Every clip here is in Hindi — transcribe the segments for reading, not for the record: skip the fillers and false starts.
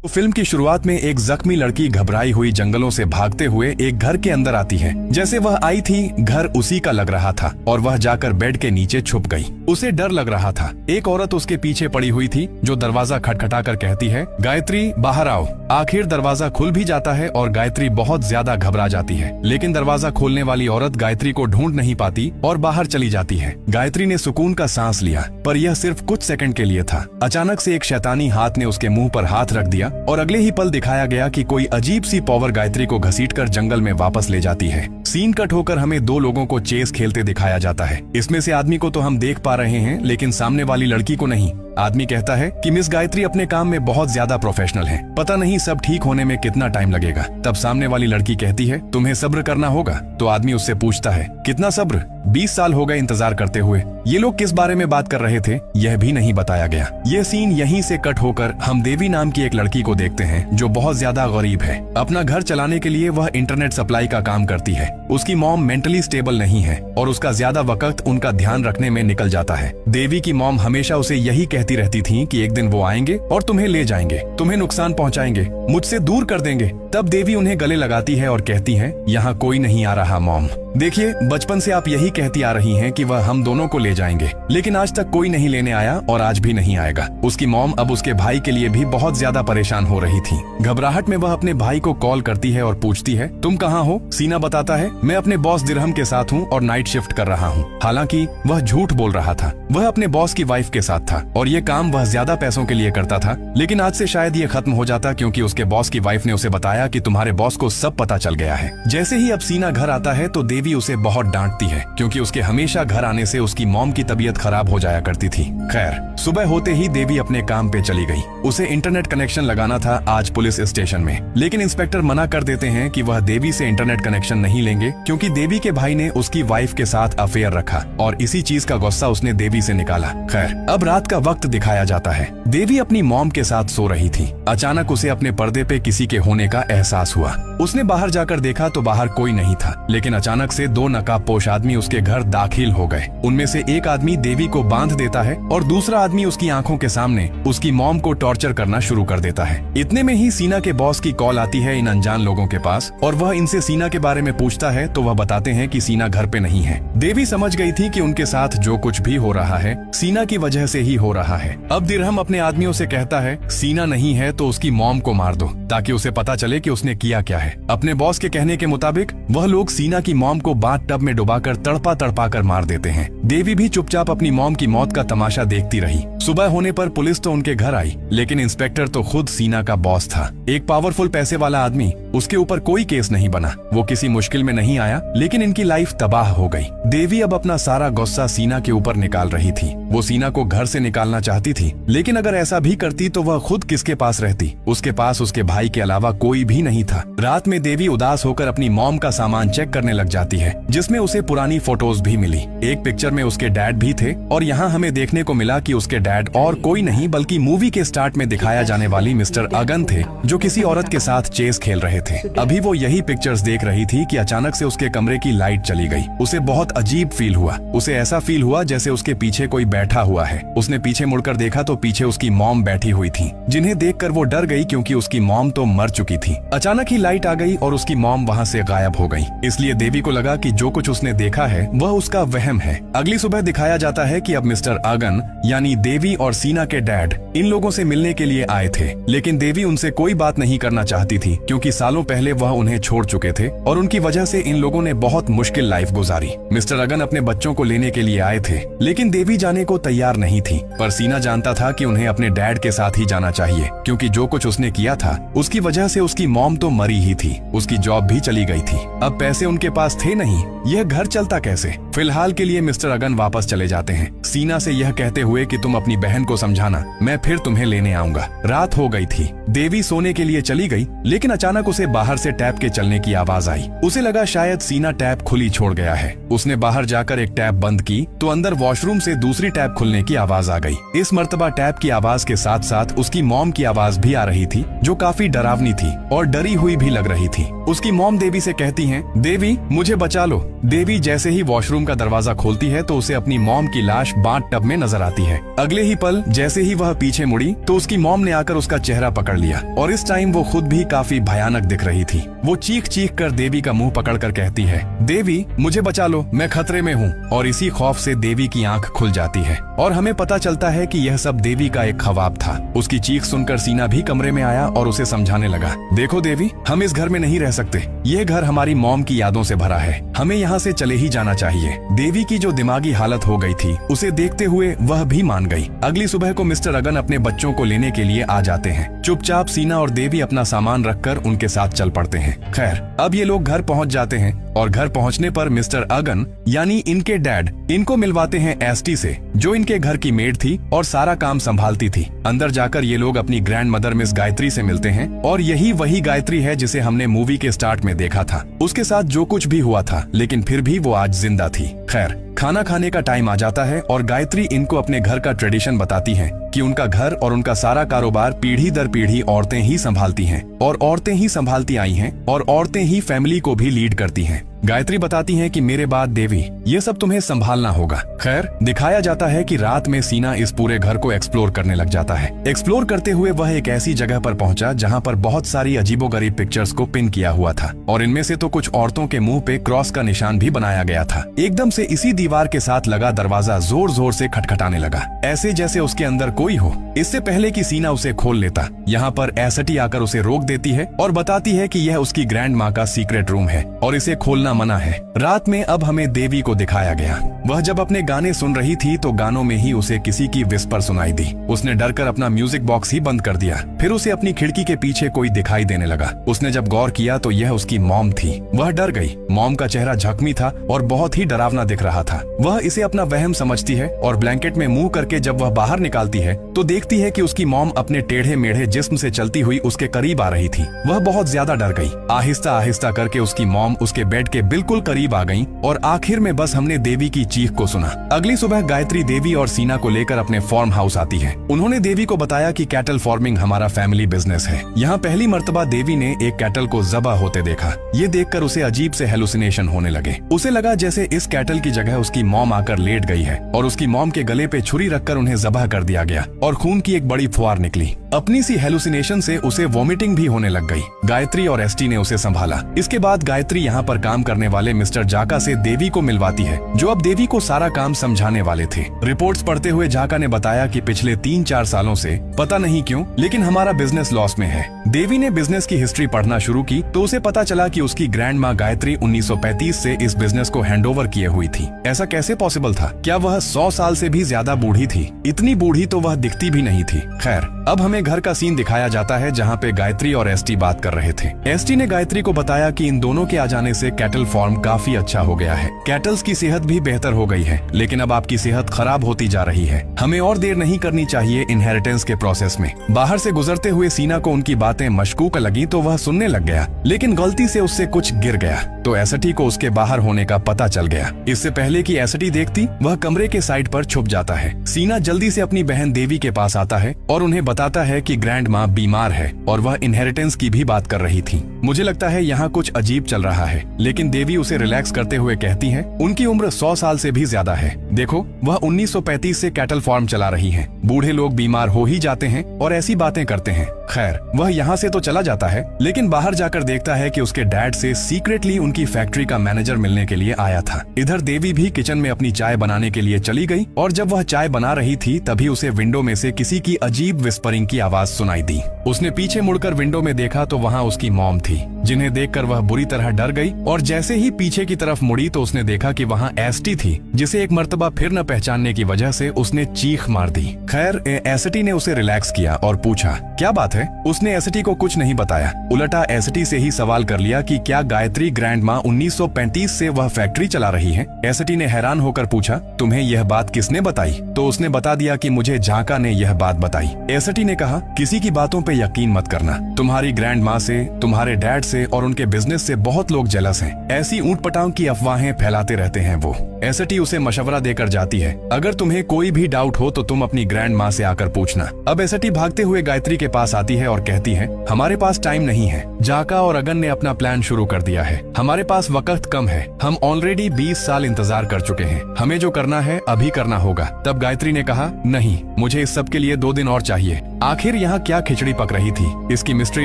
फिल्म की शुरुआत में एक जख्मी लड़की घबराई हुई जंगलों से भागते हुए एक घर के अंदर आती है। जैसे वह आई थी घर उसी का लग रहा था और वह जाकर बेड के नीचे छुप गई। उसे डर लग रहा था। एक औरत उसके पीछे पड़ी हुई थी जो दरवाजा खटखटाकर कहती है, गायत्री बाहर आओ। आखिर दरवाजा खुल भी जाता है और गायत्री बहुत ज्यादा घबरा जाती है, लेकिन दरवाजा खोलने वाली औरत गायत्री को ढूंढ नहीं पाती और बाहर चली जाती है। गायत्री ने सुकून का सांस लिया, पर यह सिर्फ कुछ सेकंड के लिए था। अचानक से एक शैतानी हाथ ने उसके मुंह पर हाथ रख दिया और अगले ही पल दिखाया गया कि कोई अजीब सी पावर गायत्री को घसीटकर जंगल में वापस ले जाती है। सीन कट होकर हमें दो लोगों को चेस खेलते दिखाया जाता है। इसमें से आदमी को तो हम देख पा रहे हैं, लेकिन सामने वाली लड़की को नहीं। आदमी कहता है कि मिस गायत्री अपने काम में बहुत ज्यादा प्रोफेशनल है, पता नहीं सब ठीक होने में कितना टाइम लगेगा। तब सामने वाली लड़की कहती है, तुम्हें सब्र करना होगा। तो आदमी उससे पूछता है, कितना सब्र? 20 साल हो गए इंतजार करते हुए। ये लोग किस बारे में बात कर रहे थे यह भी नहीं बताया गया। यह सीन यहीं से कट होकर हम देवी नाम की एक लड़की को देखते हैं जो बहुत ज्यादा गरीब है। अपना घर चलाने के लिए वह इंटरनेट सप्लाई का काम करती है। उसकी मॉम मेंटली स्टेबल नहीं है और उसका ज्यादा वक्त उनका ध्यान रखने में निकल जाता है। देवी की मॉम हमेशा उसे यही कहती रहती थी कि एक दिन वो आएंगे और तुम्हें ले जाएंगे, तुम्हें नुकसान पहुंचाएंगे, मुझसे दूर कर देंगे। तब देवी उन्हें गले लगाती है और कहती है, यहाँ कोई नहीं आ रहा मॉम। देखिए, बचपन से आप यही कहती आ रही हैं कि वह हम दोनों को ले जाएंगे, लेकिन आज तक कोई नहीं लेने आया और आज भी नहीं आएगा। उसकी मॉम अब उसके भाई के लिए भी बहुत ज्यादा परेशान हो रही थी। घबराहट में वह अपने भाई को कॉल करती है और पूछती है, तुम कहाँ हो? सीना बताता है, मैं अपने बॉस दिरहम के साथ हूँ और नाइट शिफ्ट कर रहा हूँ। हालांकि वह झूठ बोल रहा था। वह अपने बॉस की वाइफ के साथ था और ये काम वह ज्यादा पैसों के लिए करता था, लेकिन आज से शायद ये खत्म हो जाता क्योंकि उसके बॉस की वाइफ ने उसे बताया कि तुम्हारे बॉस को सब पता चल गया है। जैसे ही अब सीना घर आता है तो देवी उसे बहुत डांटती है क्योंकि उसके हमेशा घर आने से उसकी मॉम की तबीयत खराब हो जाया करती थी। खैर, सुबह होते ही देवी अपने काम पे चली गई। उसे इंटरनेट कनेक्शन लगाना था आज पुलिस स्टेशन में, लेकिन इंस्पेक्टर मना कर देते हैं कि वह देवी से इंटरनेट कनेक्शन नहीं लेंगे क्योंकि देवी के भाई ने उसकी वाइफ के साथ अफेयर रखा और इसी चीज का गुस्सा उसने देवी से निकाला। खैर, अब रात का वक्त दिखाया जाता है। देवी अपनी मॉम के साथ सो रही थी। अचानक उसे अपने पर्दे पे किसी के होने का एहसास हुआ। उसने बाहर जाकर देखा तो बाहर कोई नहीं था, लेकिन अचानक से दो नकाबपोश आदमी उसके घर दाखिल हो गए। उनमें से एक आदमी देवी को बांध देता है और दूसरा आदमी उसकी आंखों के सामने उसकी मॉम को टॉर्चर करना शुरू कर देता है। इतने में ही सीना के बॉस की कॉल आती है इन अनजान लोगों के पास और वह इनसे सीना के बारे में पूछता है तो वह बताते हैं कि सीना घर पे नहीं है। देवी समझ गई थी कि उनके साथ जो कुछ भी हो रहा है सीना की वजह से ही हो रहा है। अब दिरहम अपने आदमियों से कहता है, सीना नहीं है तो उसकी मॉम को मार दो ताकि उसे पता चले कि उसने किया क्या है। अपने बॉस के कहने के मुताबिक वह लोग सीना की मॉम को बाथ टब में डुबाकर तड़पा तड़पा कर मार देते हैं। देवी भी चुपचाप अपनी मॉम की मौत का तमाशा देखती रही। सुबह होने पर पुलिस तो उनके घर आई, लेकिन इंस्पेक्टर तो खुद सीना का बॉस था। एक पावरफुल पैसे वाला आदमी, उसके ऊपर कोई केस नहीं बना। वो किसी मुश्किल में नहीं आया, लेकिन इनकी लाइफ तबाह हो गई। देवी अब अपना सारा गुस्सा सीना के ऊपर निकाल रही थी। वो सीना को घर से निकालना चाहती थी, लेकिन अगर ऐसा भी करती तो वह खुद किसके पास रहती? उसके पास उसके भाई के अलावा कोई भी नहीं था। रात में देवी उदास होकर अपनी मॉम का सामान चेक करने लग जाती है, जिसमें उसे पुरानी फोटोज भी मिली। एक पिक्चर में उसके डैड भी थे और यहाँ हमें देखने को मिला कि उसके डैड और कोई नहीं बल्कि मूवी के स्टार्ट में दिखाया जाने वाली मिस्टर अगन थे, जो किसी औरत के साथ चेस खेल रहे थे। अभी वो यही पिक्चर्स देख रही थी कि अचानक से उसके कमरे की लाइट चली गई। उसे बहुत अजीब फील हुआ। उसे ऐसा फील हुआ जैसे उसके पीछे कोई बैठा हुआ है। उसने पीछे मुड़कर देखा तो पीछे उसकी मॉम बैठी हुई थी, जिन्हें देखकर वो डर गई क्योंकि उसकी मॉम तो मर चुकी थी। अचानक ही लाइट आ गई और उसकी मॉम वहाँ से गायब हो गई। इसलिए देवी को लगा कि जो कुछ उसने देखा है वह उसका वहम है। अगली सुबह दिखाया जाता है कि अब मिस्टर अगन यानी देवी और सीना के डैड इन लोगों से मिलने के लिए आए थे, लेकिन देवी उनसे कोई बात नहीं करना चाहती थी क्योंकि सालों पहले वह उन्हें छोड़ चुके थे और उनकी वजह से इन लोगों ने बहुत मुश्किल लाइफ गुजारी। मिस्टर अगन अपने बच्चों को लेने के लिए आए थे, लेकिन देवी जाने को तैयार नहीं थी, पर सीना जानता था कि उन्हें अपने डैड के साथ ही जाना चाहिए क्योंकि जो कुछ उसने किया था उसकी वजह से उसकी मॉम तो मरी ही थी। उसकी जॉब भी चली गई थी। अब पैसे उनके पास थे नहीं, यह घर चलता कैसे? फिलहाल के लिए मिस्टर अगन वापस चले जाते हैं, सीना से यह कहते हुए कि तुम अपनी बहन को समझाना, मैं फिर तुम्हें लेने आऊंगा। रात हो गई थी। देवी सोने के लिए चली गई, लेकिन अचानक उसे बाहर से टैप के चलने की आवाज आई। उसे लगा शायद सीना टैप खुली छोड़ गया है। उसने बाहर जाकर एक टैप बंद की तो अंदर वॉशरूम से दूसरी टैप खुलने की आवाज आ गई। इस मर्तबा टैप की आवाज के साथ साथ उसकी मॉम की आवाज भी आ रही थी, जो काफी डरावनी थी और डरी हुई भी लग लग रही थी। उसकी मॉम देवी से कहती है, देवी मुझे बचा लो। देवी जैसे ही वॉशरूम का दरवाजा खोलती है तो उसे अपनी मॉम की लाश बाथ टब में नजर आती है। अगले ही पल जैसे ही वह पीछे मुड़ी तो उसकी मॉम ने आकर उसका चेहरा पकड़ लिया और इस टाइम वो खुद भी काफी भयानक दिख रही थी। वो चीख चीख कर देवी का मुंह पकड़कर कहती है, देवी मुझे बचा लो, मैं खतरे में हूँ। और इसी खौफ से देवी की आंख खुल जाती है और हमें पता चलता है कि यह सब देवी का एक ख्वाब था। उसकी चीख सुनकर सीना भी कमरे में आया और उसे समझाने लगा, देखो देवी, हम इस घर में नहीं रह सकते। यह घर हमारी मॉम की यादों से भरा है, हमें यहाँ से चले ही जाना चाहिए। देवी की जो दिमागी हालत हो गई थी उसे देखते हुए वह भी मान गई। अगली सुबह को मिस्टर अगन अपने बच्चों को लेने के लिए आ जाते हैं। चुपचाप सीना और देवी अपना सामान रखकर उनके साथ चल पड़ते हैं। खैर अब ये लोग घर पहुंच जाते हैं और घर पहुंचने पर मिस्टर अगन यानी इनके डैड इनको मिलवाते हैं एसटी से, जो इनके घर की मेड थी और सारा काम संभालती थी। अंदर जाकर ये लोग अपनी ग्रैंड मदर मिस गायत्री से मिलते हैं और यही वही गायत्री है जिसे हमने मूवी के स्टार्ट में देखा था। उसके साथ जो कुछ भी हुआ था लेकिन फिर भी वो आज जिंदा थी। खैर खाना खाने का टाइम आ जाता है और गायत्री इनको अपने घर का ट्रेडिशन बताती है कि उनका घर और उनका सारा कारोबार पीढ़ी दर पीढ़ी औरतें ही संभालती हैं और औरतें ही संभालती आई हैं और औरतें ही फैमिली को भी लीड करती हैं। गायत्री बताती हैं कि मेरे बाद देवी ये सब तुम्हें संभालना होगा। खैर दिखाया जाता है कि रात में सीना इस पूरे घर को एक्सप्लोर करने लग जाता है। एक्सप्लोर करते हुए वह एक ऐसी जगह पर पहुंचा जहां पर बहुत सारी अजीबोगरीब पिक्चर्स को पिन किया हुआ था और इनमें से तो कुछ औरतों के मुंह पे क्रॉस का निशान भी बनाया गया था। एकदम से इसी दीवार के साथ लगा दरवाजा जोर जोर से खटखटाने लगा, ऐसे जैसे उसके अंदर कोई हो। इससे पहले कि सीना उसे खोल लेता, यहाँ पर एसटी आकर उसे रोक देती है और बताती है कि यह उसकी ग्रैंड माँ का सीक्रेट रूम है और इसे खोलना मना है। रात में अब हमें देवी को दिखाया गया। वह जब अपने गाने सुन रही थी तो गानों में ही उसे किसी की विस्पर सुनाई दी। उसने डरकर अपना म्यूजिक बॉक्स ही बंद कर दिया। फिर उसे अपनी खिड़की के पीछे कोई दिखाई देने लगा। उसने जब गौर किया तो यह उसकी मॉम थी। वह डर गई। मॉम का चेहरा जख्मी था और बहुत ही डरावना दिख रहा था। वह इसे अपना वहम समझती है और ब्लैंकेट में मुंह करके जब वह बाहर निकालती है तो देखती है कि उसकी मॉम अपने टेढ़े मेढ़े जिस्म से चलती हुई उसके करीब आ रही थी। वह बहुत ज्यादा डर गई। आहिस्ता आहिस्ता करके उसकी मॉम उसके बेड के बिल्कुल करीब आ गई और आखिर में बस हमने देवी की चीख को सुना। अगली सुबह गायत्री देवी और सीना को लेकर अपने फार्म हाउस आती है। उन्होंने देवी को बताया कि कैटल फार्मिंग हमारा फैमिली बिजनेस है। यहाँ पहली मर्तबा देवी ने एक कैटल को ज़बह होते देखा। ये देखकर उसे अजीब से हेलुसिनेशन होने लगे। उसे लगा जैसे इस कैटल की जगह उसकी मॉम आकर लेट गई है और उसकी मॉम के गले पे छुरी रखकर उन्हें ज़बह कर दिया गया और खून की एक बड़ी फुहार निकली। अपनी सी हेलुसिनेशन से उसे वॉमिटिंग भी होने लग गई। गायत्री और एसटी ने उसे संभाला। इसके बाद गायत्री यहाँ पर काम करने वाले मिस्टर जाका से देवी को मिलवाती है, जो अब देवी को सारा काम समझाने वाले थे। रिपोर्ट्स पढ़ते हुए जाका ने बताया कि पिछले 3-4 सालों से पता नहीं क्यों लेकिन हमारा बिजनेस लॉस में है। देवी ने बिजनेस की हिस्ट्री पढ़ना शुरू की तो उसे पता चला कि उसकी ग्रैंड माँ गायत्री 1935 से इस बिजनेस को हैंडओवर किए हुई थी। ऐसा कैसे पॉसिबल था? क्या वह 100 साल से भी ज्यादा बूढ़ी थी? इतनी बूढ़ी तो वह दिखती भी नहीं थी। खैर अब हमें घर का सीन दिखाया जाता है जहाँ पे गायत्री और एसटी बात कर रहे थे। एसटी ने गायत्री को बताया कि इन दोनों के आ जाने से कैटल फार्म काफी अच्छा हो गया है। कैटल्स की सेहत भी बेहतर हो गई है, लेकिन अब आपकी सेहत खराब होती जा रही है। हमें और देर नहीं करनी चाहिए इनहेरिटेंस के प्रोसेस में। बाहर से गुजरते हुए सीना को उनकी बातें मशकूक लगी तो वह सुनने लग गया, लेकिन गलती से उससे कुछ गिर गया तो एसटी को उसके बाहर होने का पता चल गया। इससे पहले कि एसटी देखती, वह कमरे के साइड पर छुप जाता है। सीना जल्दी से अपनी बहन देवी के पास आता है और उन्हें बताता है कि ग्रैंड माँ बीमार है और वह इनहेरिटेंस की भी बात कर रही थी। मुझे लगता है यहाँ कुछ अजीब चल रहा है, लेकिन देवी उसे रिलैक्स करते हुए कहती है उनकी उम्र 100 साल से भी ज्यादा है। देखो वह 1935 से कैटल फार्म चला रही हैं। बूढ़े लोग बीमार हो ही जाते हैं और ऐसी बातें करते हैं। खैर वह यहाँ से तो चला जाता है, लेकिन बाहर जाकर देखता है कि उसके डैड से सीक्रेटली उनकी फैक्ट्री का मैनेजर मिलने के लिए आया था। इधर देवी भी किचन में अपनी चाय बनाने के लिए चली गई और जब वह चाय बना रही थी तभी उसे विंडो में से किसी की अजीब विस्परिंग की आवाज सुनाई दी। उसने पीछे मुड़कर विंडो में देखा तो वहाँ उसकी मॉम थी, जिन्हें देखकर वह बुरी तरह डर गई और जैसे ही पीछे की तरफ मुड़ी तो उसने देखा कि वहाँ एसटी थी, जिसे एक मर्तबा फिर न पहचानने की वजह से उसने चीख मार दी। खैर एसटी ने उसे रिलैक्स किया और पूछा क्या बात है। उसने एसटी को कुछ नहीं बताया, उल्टा एसटी से ही सवाल कर लिया कि क्या गायत्री ग्रैंड माँ 1935 से वह फैक्ट्री चला रही है। एसटी ने हैरान होकर पूछा तुम्हें यह बात किसने बताई? तो उसने बता दिया कि मुझे जाका ने यह बात बताई। एसटी ने कहा किसी की बातों पे यकीन मत करना। तुम्हारी ग्रैंड माँ से, तुम्हारे डैड से और उनके बिजनेस से बहुत लोग जेलस हैं। ऐसी ऊंट पटांग की अफवाहें फैलाते रहते हैं वो। एसटी उसे मशवरा देकर जाती है, अगर तुम्हें कोई भी डाउट हो तो तुम अपनी ग्रैंड माँ से आकर पूछना। अब एसटी भागते हुए गायत्री के पास आती है और कहती है हमारे पास टाइम नहीं है, जाका और अगन ने अपना प्लान शुरू कर दिया है। हमारे पास वक्त कम है, हम ऑलरेडी 20 साल इंतजार कर चुके हैं, हमें जो करना है अभी करना होगा। तब गायत्री ने कहा, नहीं, मुझे इस सब के लिए 2 दिन और चाहिए। आखिर यहाँ क्या खिचड़ी पक रही थी, इसकी मिस्ट्री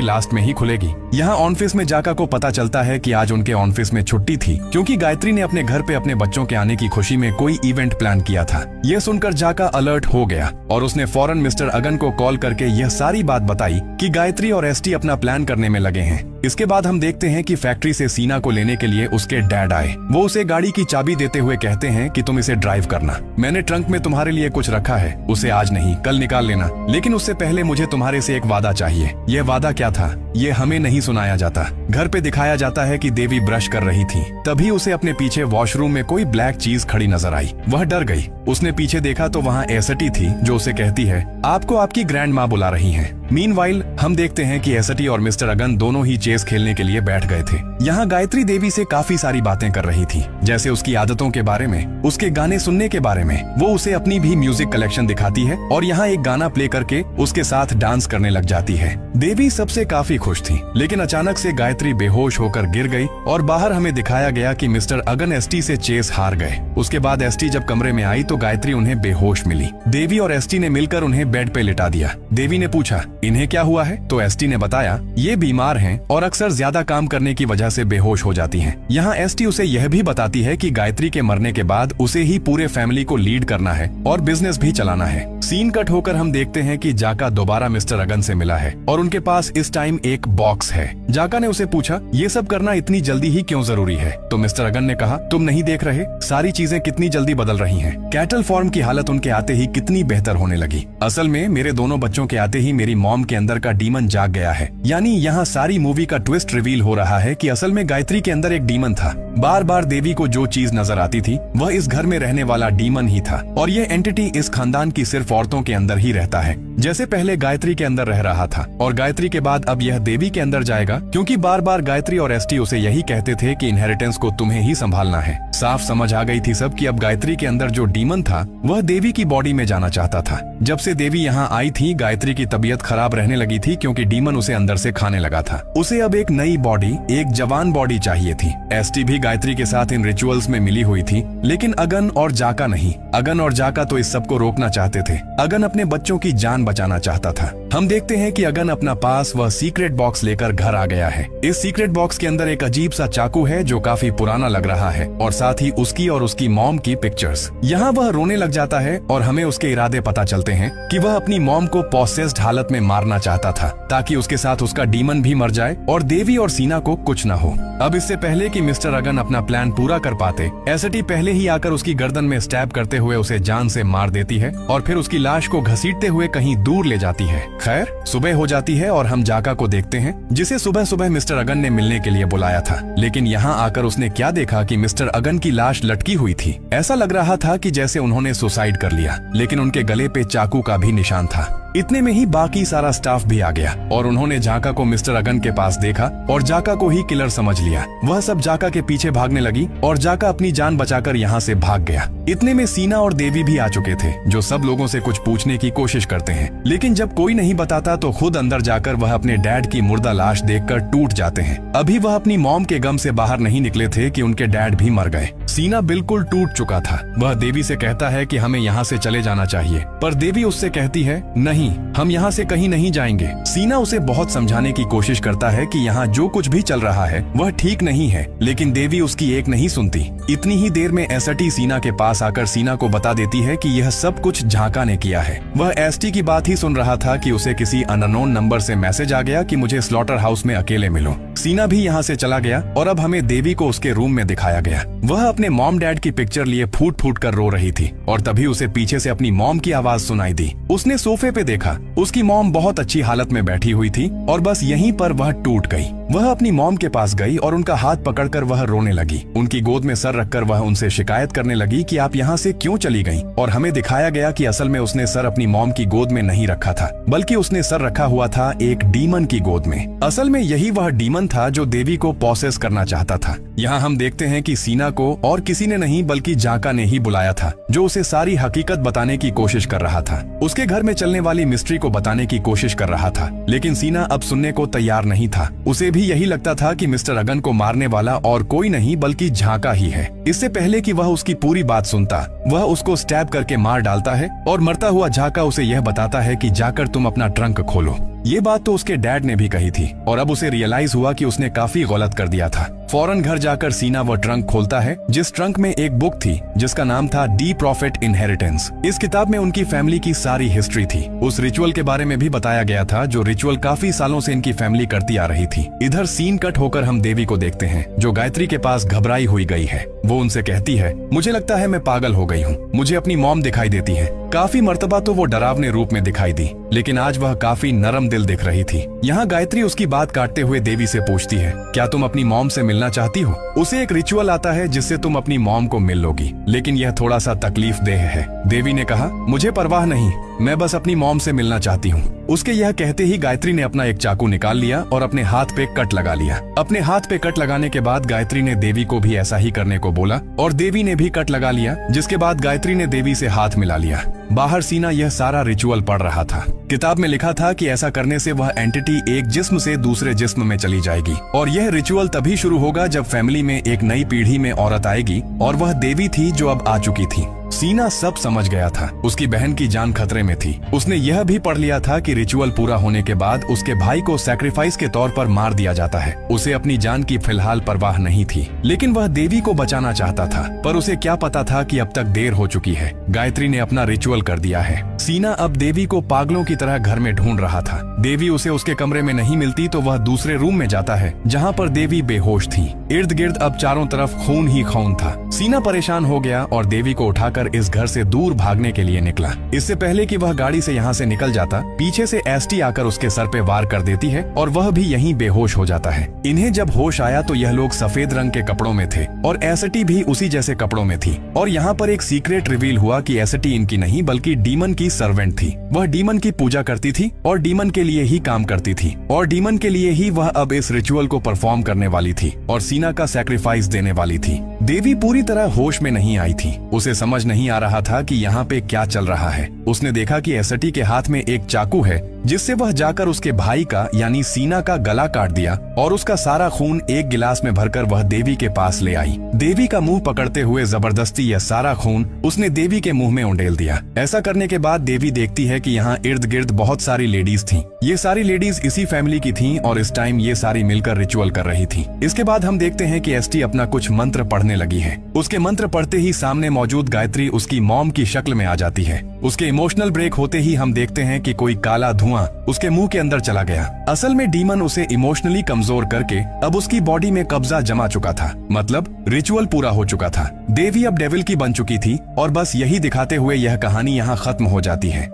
लास्ट में ही खुलेगी। यहाँ ऑफिस में जाका को पता चलता है कि आज उनके ऑफिस में छुट्टी थी, क्योंकि गायत्री ने अपने घर पे अपने बच्चों के आने की खुशी में कोई इवेंट प्लान किया था। यह सुनकर जाका अलर्ट हो गया और उसने फौरन मिस्टर अगन को कॉल करके यह सारी बात बताई कि गायत्री और एसटी अपना प्लान करने में लगे हैं। इसके बाद हम देखते हैं कि फैक्ट्री से सीना को लेने के लिए उसके डैड आए। वो उसे गाड़ी की चाबी देते हुए कहते हैं कि तुम इसे ड्राइव करना, मैंने ट्रंक में तुम्हारे लिए कुछ रखा है, उसे आज नहीं कल निकाल लेना, लेकिन उससे पहले मुझे तुम्हारे से एक वादा चाहिए। यह वादा क्या था ये हमें नहीं सुनाया जाता। घर पे दिखाया जाता है कि देवी ब्रश कर रही थी, तभी उसे अपने पीछे वॉशरूम में कोई ब्लैक चीज खड़ी नजर आई। वह डर गई। उसने पीछे देखा तो वहाँ एसटी थी, जो उसे कहती है, आपको आपकी ग्रैंड माँ बुला रही है। मीनवाइल हम देखते हैं कि एसटी और मिस्टर अगन दोनों ही चेस खेलने के लिए बैठ गए थे। यहाँ गायत्री देवी से काफी सारी बातें कर रही थी, जैसे उसकी आदतों के बारे में, उसके गाने सुनने के बारे में। वो उसे अपनी भी म्यूजिक कलेक्शन दिखाती है और यहाँ एक गाना प्ले करके उसके साथ डांस करने लग जाती है। देवी सबसे काफी खुश थी, लेकिन अचानक से गायत्री बेहोश होकर गिर गई और बाहर हमें दिखाया गया कि मिस्टर अगन एसटी से चेस हार गए। उसके बाद एसटी जब कमरे में आई तो गायत्री उन्हें बेहोश मिली। देवी और एसटी ने मिलकर उन्हें बेड पे लिटा दिया। देवी ने पूछा, इन्हें क्या हुआ है? तो एसटी ने बताया, ये बीमार हैं और अक्सर ज्यादा काम करने की वजह से बेहोश हो जाती हैं। यहाँ एसटी उसे यह भी बताती है कि गायत्री के मरने के बाद उसे ही पूरे फैमिली को लीड करना है और बिजनेस भी चलाना है। सीन कट होकर हम देखते हैं कि जाका दोबारा मिस्टर अगन से मिला है और उनके पास इस टाइम एक बॉक्स है। जाका ने उसे पूछा, ये सब करना इतनी जल्दी ही क्यों जरूरी है? तो मिस्टर अगन ने कहा, तुम नहीं देख रहे सारी चीजें कितनी जल्दी बदल रही हैं। कैटल फॉर्म की हालत उनके आते ही कितनी बेहतर होने लगी। असल में मेरे दोनों बच्चों के आते ही मेरी मॉम के अंदर का डीमन जाग गया है। यानी यहाँ सारी मूवी का ट्विस्ट रिवील हो रहा है कि असल में गायत्री के अंदर एक डीमन था। बार बार देवी को जो चीज नजर आती थी वह इस घर में रहने वाला डीमन ही था और यह एंटिटी इस खानदान की सिर्फ औरतों के अंदर ही रहता है, जैसे पहले गायत्री के अंदर रह रहा था और गायत्री के बाद अब यह देवी के अंदर जाएगा, क्योंकि बार बार गायत्री और एसटी उसे यही कहते थे कि इनहेरिटेंस को तुम्हें ही संभालना है। साफ समझ आ गई थी सब कि अब गायत्री के अंदर जो डीमन था वह देवी की बॉडी में जाना चाहता था। जब से देवी यहाँ आई थी गायत्री की तबीयत खराब रहने लगी थी, क्योंकि डीमन उसे अंदर से खाने लगा था। उसे अब एक नई बॉडी, एक जवान बॉडी चाहिए थी। एसटी भी गायत्री के साथ इन रिचुअल्स में मिली हुई थी, लेकिन अगन और जाका नहीं। अगन और जाका तो इस सब को रोकना चाहते थे। अगन अपने बच्चों की जान बचाना चाहता था। हम देखते हैं कि अगन अपना पास वह सीक्रेट बॉक्स लेकर घर आ गया है। इस सीक्रेट बॉक्स के अंदर एक अजीब सा चाकू है जो काफी पुराना लग रहा है और साथ ही उसकी और उसकी मॉम की पिक्चर्स। यहाँ वह रोने लग जाता है और हमें उसके इरादे पता चलते हैं कि वह अपनी मॉम को पॉसेस्ड हालत में मारना चाहता था, ताकि उसके साथ उसका डीमन भी मर जाए और देवी और सीना को कुछ न हो। अब इससे पहले कि मिस्टर अगन अपना प्लान पूरा कर पाते, एसटी पहले ही आकर उसकी गर्दन में स्टैब करते हुए उसे जान से मार देती है और फिर उसकी लाश को घसीटते हुए कहीं दूर ले जाती है। खैर सुबह हो जाती है और हम जाका को देखते हैं, जिसे सुबह सुबह मिस्टर अगन ने मिलने के लिए बुलाया था। लेकिन यहाँ आकर उसने क्या देखा कि मिस्टर अगन की लाश लटकी हुई थी। ऐसा लग रहा था कि जैसे उन्होंने सुसाइड कर लिया, लेकिन उनके गले पे चाकू का भी निशान था। इतने में ही बाकी सारा स्टाफ भी आ गया और उन्होंने जाका को मिस्टर अगन के पास देखा और जाका को ही किलर समझ लिया। वह सब जाका के पीछे भागने लगी और जाका अपनी जान बचाकर यहाँ से भाग गया। इतने में सीना और देवी भी आ चुके थे, जो सब लोगों से कुछ पूछने की कोशिश करते हैं, लेकिन जब कोई नहीं बताता तो खुद अंदर जाकर वह अपने डैड की मुर्दा लाश देखकर टूट जाते हैं। अभी वह अपनी मॉम के गम से बाहर नहीं निकले थे कि उनके डैड भी मर गए। सीना बिल्कुल टूट चुका था। वह देवी से कहता है कि हमें यहाँ से चले जाना चाहिए, पर देवी उससे कहती है, नहीं, हम यहाँ से कहीं नहीं जाएंगे। सीना उसे बहुत समझाने की कोशिश करता है कि यहाँ जो कुछ भी चल रहा है वह ठीक नहीं है, लेकिन देवी उसकी एक नहीं सुनती। इतनी ही देर में एसटी सीना के पास आकर सीना को बता देती है कि यह सब कुछ झाका ने किया है। वह एसटी की बात ही सुन रहा था कि उसे किसी अननोन नंबर से मैसेज आ गया कि मुझे स्लॉटर हाउस में अकेले मिलो। सीना भी यहाँ से चला गया और अब हमें देवी को उसके रूम में दिखाया गया। वह अपने मॉम डैड की पिक्चर लिए फूट फूट कर रो रही थी और तभी उसे पीछे से अपनी मॉम की आवाज सुनाई दी। उसने सोफे पे देखा, उसकी मॉम बहुत अच्छी हालत में बैठी हुई थी और बस यहीं पर वह टूट गई। वह अपनी मॉम के पास गई और उनका हाथ पकड़कर वह रोने लगी। उनकी गोद में सर रखकर वह उनसे शिकायत करने लगी कि आप यहाँ से क्यों चली गईं? और हमें दिखाया गया कि असल में उसने सर अपनी मॉम की गोद में नहीं रखा था, बल्कि उसने सर रखा हुआ था एक डीमन की गोद में। असल में यही वह डीमन था जो देवी को पॉसेस करना चाहता था। यहाँ हम देखते हैं कि सीना को और किसी ने नहीं बल्कि जाका ने ही बुलाया था, जो उसे सारी हकीकत बताने की कोशिश कर कर रहा था। उसके घर में चलने वाली मिस्ट्री को बताने की कोशिश कर रहा था, लेकिन सीना अब सुनने को तैयार नहीं था। उसे भी यही लगता था कि मिस्टर अगन को मारने वाला और कोई नहीं बल्कि झाका ही है। इससे पहले कि वह उसकी पूरी बात सुनता, वह उसको स्टैब करके मार डालता है और मरता हुआ झाका उसे यह बताता है कि जाकर तुम अपना ट्रंक खोलो। ये बात तो उसके डैड ने भी कही थी और अब उसे रियलाइज हुआ कि उसने काफी गलत कर दिया था। फौरन घर जाकर सीना वह ट्रंक खोलता है, जिस ट्रंक में एक बुक थी जिसका नाम था डी प्रॉफिट इनहेरिटेंस। इस किताब में उनकी फैमिली की सारी हिस्ट्री थी। उस रिचुअल के बारे में भी बताया गया था जो रिचुअल काफी सालों से इनकी फैमिली करती आ रही थी। इधर सीन कट होकर हम देवी को देखते हैं जो गायत्री के पास घबराई हुई गई है। वो उनसे कहती है, मुझे लगता है मैं पागल हो गई हूँ। मुझे अपनी मॉम दिखाई देती है। काफी मर्तबा तो वो डरावने रूप में दिखाई दी, लेकिन आज वह काफी नरम दिल दिख रही थी। यहाँ गायत्री उसकी बात काटते हुए देवी से पूछती है, क्या तुम अपनी मॉम से मिलना चाहती हो? उसे एक रिचुअल आता है जिससे तुम अपनी मॉम को मिल लोगी, लेकिन यह थोड़ा सा तकलीफ देह है। देवी ने कहा, मुझे परवाह नहीं, मैं बस अपनी मॉम से मिलना चाहती हूँ। उसके यह कहते ही गायत्री ने अपना एक चाकू निकाल लिया और अपने हाथ पे कट लगा लिया। अपने हाथ पे कट लगाने के बाद गायत्री ने देवी को भी ऐसा ही करने को बोला और देवी ने भी कट लगा लिया, जिसके बाद गायत्री ने देवी से हाथ मिला लिया। बाहर सीना यह सारा रिचुअल पढ़ रहा था। किताब में लिखा था कि ऐसा करने से वह एंटिटी एक जिस्म से दूसरे जिस्म में चली जाएगी और यह रिचुअल तभी शुरू होगा जब फैमिली में एक नई पीढ़ी में औरत आएगी और वह देवी थी जो अब आ चुकी थी। सीना सब समझ गया था। उसकी बहन की जान खतरे में थी। उसने यह भी पढ़ लिया था कि रिचुअल पूरा होने के बाद उसके भाई को सैक्रिफाइस के तौर पर मार दिया जाता है। उसे अपनी जान की फिलहाल परवाह नहीं थी, लेकिन वह देवी को बचाना चाहता था, पर उसे क्या पता था कि अब तक देर हो चुकी है। गायत्री ने अपना रिचुअल कर दिया है। सीना अब देवी को पागलों की तरह घर में ढूंढ रहा था। देवी उसे उसके कमरे में नहीं मिलती तो वह दूसरे रूम में जाता है जहाँ पर देवी बेहोश थी। इर्द गिर्द अब चारों तरफ खून ही खून था। सीना परेशान हो गया और देवी को उठाकर इस घर से दूर भागने के लिए निकला। इससे पहले कि वह गाड़ी से यहाँ से निकल जाता, पीछे से एसटी आकर उसके सर पे वार कर देती है और वह भी यहीं बेहोश हो जाता है। इन्हें जब होश आया तो यह लोग सफेद रंग के कपड़ों में थे और एसटी भी उसी जैसे कपड़ों में थी। और यहाँ पर एक सीक्रेट रिवील हुआ कि एसटी इनकी नहीं बल्कि डीमन की सर्वेंट थी। वह डीमन की पूजा करती थी और डीमन के लिए ही काम करती थी और डीमन के लिए ही वह अब इस रिचुअल को परफॉर्म करने वाली थी और सीना का सैक्रिफाइस देने वाली थी। देवी पूरी तरह होश में नहीं आई थी। उसे समझ नहीं आ रहा था कि यहाँ पे क्या चल रहा है। उसने देखा कि एसटी के हाथ में एक चाकू है जिससे वह जाकर उसके भाई का यानी सीना का गला काट दिया और उसका सारा खून एक गिलास में भरकर वह देवी के पास ले आई। देवी का मुंह पकड़ते हुए जबरदस्ती यह सारा खून उसने देवी के मुंह में उंडेल दिया। ऐसा करने के बाद देवी देखती है कि यहाँ इर्द गिर्द बहुत सारी लेडीज थीं। ये सारी लेडीज इसी फैमिली की थीं और इस टाइम ये सारी मिलकर रिचुअल कर रही थी। इसके बाद हम देखते हैं कि एसटी अपना कुछ मंत्र पढ़ने लगी है। उसके मंत्र पढ़ते ही सामने मौजूद गायत्री उसकी मॉम की शक्ल में आ जाती है। उसके इमोशनल ब्रेक होते ही हम देखते हैं कि कोई काला धुआं उसके मुंह के अंदर चला गया। असल में डीमन उसे इमोशनली कमजोर करके अब उसकी बॉडी में कब्जा जमा चुका था, मतलब रिचुअल पूरा हो चुका था। देवी अब डेविल की बन चुकी थी और बस यही दिखाते हुए यह कहानी यहाँ खत्म हो जाती है।